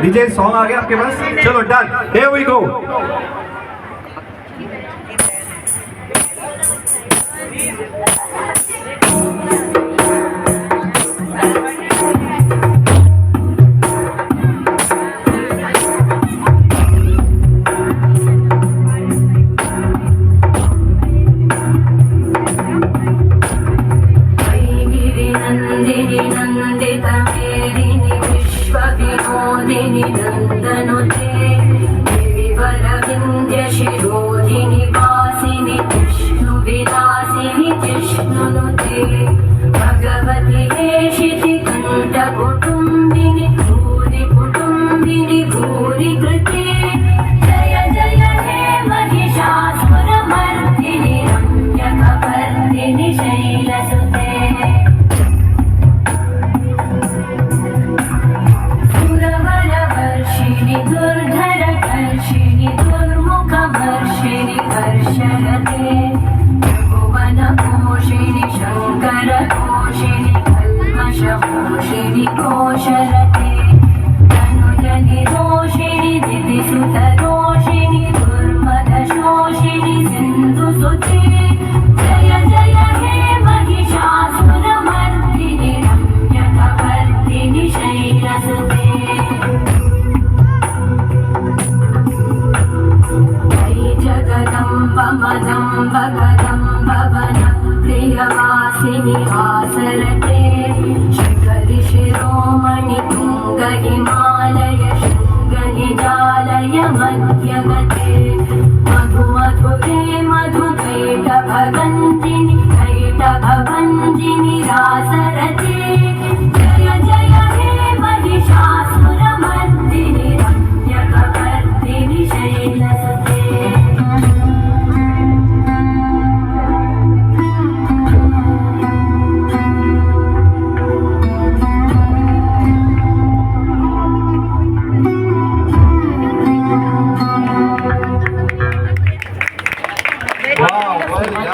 DJ song आ गया आपके पास, चलो डन, here we go. विश्वविनोदिनि नन्दनुते गिरिवरविन्द्यशिरोधिनि वासिनि विष्णुविलासिनि जिष्णुनुते भगवति हेशिति कण्ठकुटुम्बिनि भूरि कुटुम्बिनि भूरि कृते जय जय हे महिषासुरमर्दिनि रम्यकपर्दिनि शैलसुते दुर्धरकर्षिणि दुर्मुखवर्षिणि कर्षरते भुवनपोषिणि शङ्करतोषिणि कल्मषपोषिणि कोशरते तनुजनिरोषिणि दिदिसुतरोषिणि दुर्मदशोषिणि सिन्धुसुते जय जय हे महिषासुरमर्दिनि रम्यकपर्दिनि शैलसुते जगदम्ब कदम्ब वन प्रियवासिनि आसरते शिखरि शिरोमणि तुङ्ग हिमालय शृङ्गनिजालय मध्यगते